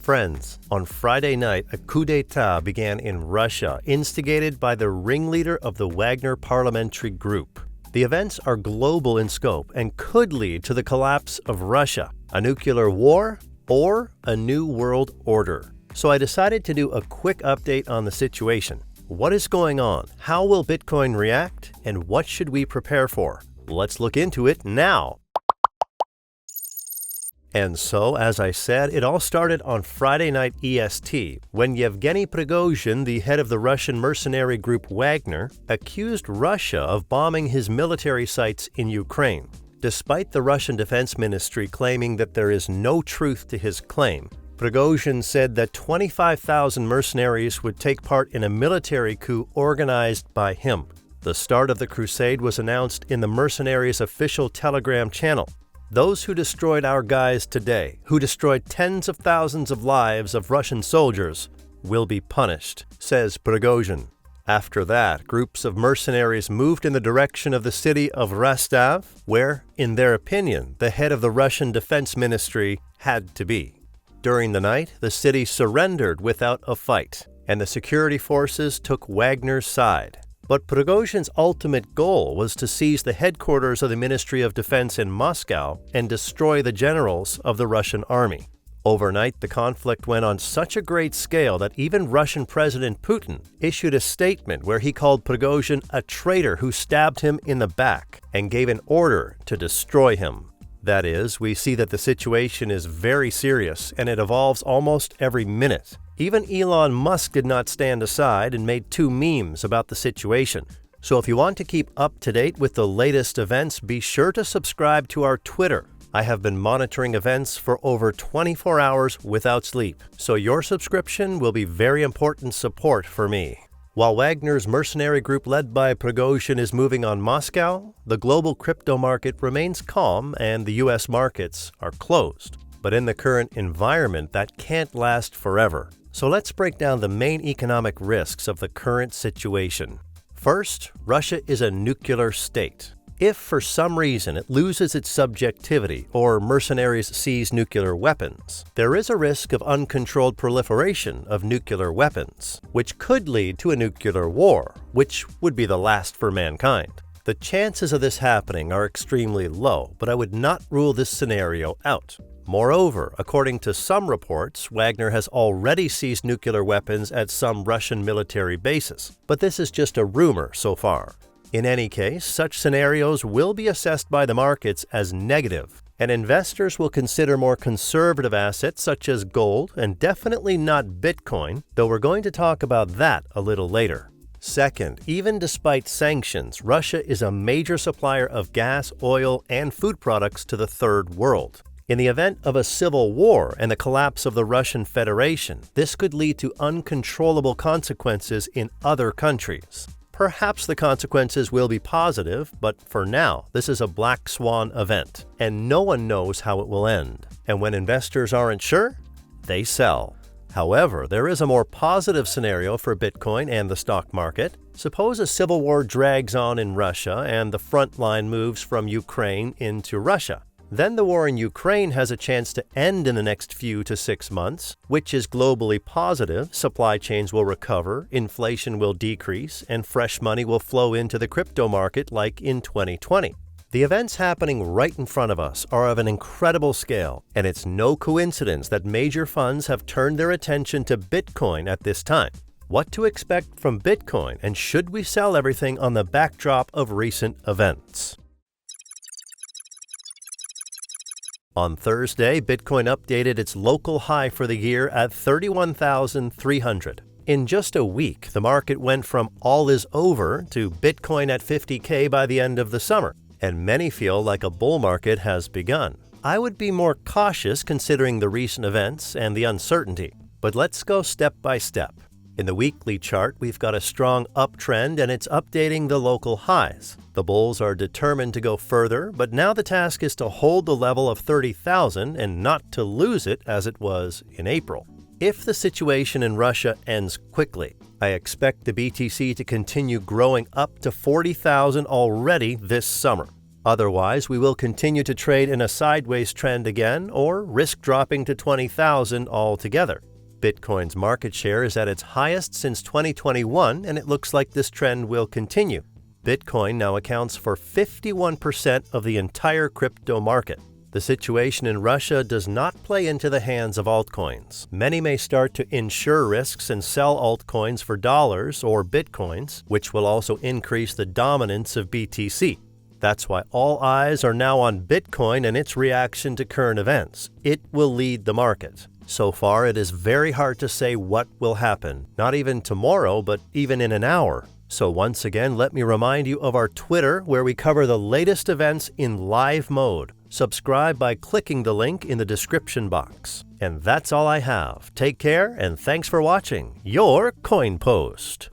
Friends, on Friday night, a coup d'etat began in Russia, instigated by the ringleader of the Wagner paramilitary group. The events are global in scope and could lead to the collapse of Russia, a nuclear war, or a new world order. So I decided to do a quick update on the situation. What is going on? How will Bitcoin react? And what should we prepare for? Let's look into it now. And so, as I said, it all started on Friday night EST, when Yevgeny Prigozhin, the head of the Russian mercenary group Wagner, accused Russia of bombing his military sites in Ukraine. Despite the Russian Defense Ministry claiming that there is no truth to his claim, Prigozhin said that 25,000 mercenaries would take part in a military coup organized by him. The start of the crusade was announced in the mercenaries' official Telegram channel. Those who destroyed our guys today, who destroyed tens of thousands of lives of Russian soldiers, will be punished, says Prigozhin. After that, groups of mercenaries moved in the direction of the city of Rostov, where, in their opinion, the head of the Russian Defense Ministry had to be. During the night, the city surrendered without a fight, and the security forces took Wagner's side. But Prigozhin's ultimate goal was to seize the headquarters of the Ministry of Defense in Moscow and destroy the generals of the Russian army. Overnight, the conflict went on such a great scale that even Russian President Putin issued a statement where he called Prigozhin a traitor who stabbed him in the back and gave an order to destroy him. That is, we see that the situation is very serious and it evolves almost every minute. Even Elon Musk did not stand aside and made 2 memes about the situation. So if you want to keep up to date with the latest events, be sure to subscribe to our Twitter. I have been monitoring events for over 24 hours without sleep, so your subscription will be very important support for me. While Wagner's mercenary group led by Prigozhin is moving on Moscow, the global crypto market remains calm and the US markets are closed. But in the current environment, that can't last forever. So let's break down the main economic risks of the current situation. First, Russia is a nuclear state. If for some reason it loses its subjectivity or mercenaries seize nuclear weapons, there is a risk of uncontrolled proliferation of nuclear weapons, which could lead to a nuclear war, which would be the last for mankind. The chances of this happening are extremely low, but I would not rule this scenario out. Moreover, according to some reports, Wagner has already seized nuclear weapons at some Russian military bases, but this is just a rumor so far. In any case, such scenarios will be assessed by the markets as negative, and investors will consider more conservative assets such as gold and definitely not Bitcoin, though we're going to talk about that a little later. Second, even despite sanctions, Russia is a major supplier of gas, oil, and food products to the Third World. In the event of a civil war and the collapse of the Russian Federation, this could lead to uncontrollable consequences in other countries. Perhaps the consequences will be positive, but for now, this is a black swan event, and no one knows how it will end. And when investors aren't sure, they sell. However, there is a more positive scenario for Bitcoin and the stock market. Suppose a civil war drags on in Russia and the front line moves from Ukraine into Russia. Then the war in Ukraine has a chance to end in the next few to 6 months, which is globally positive. Supply chains will recover, inflation will decrease, and fresh money will flow into the crypto market like in 2020. The events happening right in front of us are of an incredible scale, and it's no coincidence that major funds have turned their attention to Bitcoin at this time. What to expect from Bitcoin, and should we sell everything on the backdrop of recent events? On Thursday, Bitcoin updated its local high for the year at 31,300. In just a week, the market went from all is over to Bitcoin at 50K by the end of the summer, and many feel like a bull market has begun. I would be more cautious considering the recent events and the uncertainty, but let's go step by step. In the weekly chart, we've got a strong uptrend and it's updating the local highs. The bulls are determined to go further, but now the task is to hold the level of 30,000 and not to lose it as it was in April. If the situation in Russia ends quickly, I expect the BTC to continue growing up to 40,000 already this summer. Otherwise, we will continue to trade in a sideways trend again or risk dropping to 20,000 altogether. Bitcoin's market share is at its highest since 2021, and it looks like this trend will continue. Bitcoin now accounts for 51% of the entire crypto market. The situation in Russia does not play into the hands of altcoins. Many may start to insure risks and sell altcoins for dollars or bitcoins, which will also increase the dominance of BTC. That's why all eyes are now on Bitcoin and its reaction to current events. It will lead the market. So far, it is very hard to say what will happen, not even tomorrow, but even in an hour. So once again, let me remind you of our Twitter, where we cover the latest events in live mode. Subscribe by clicking the link in the description box. And that's all I have. Take care, and thanks for watching your Coin Post.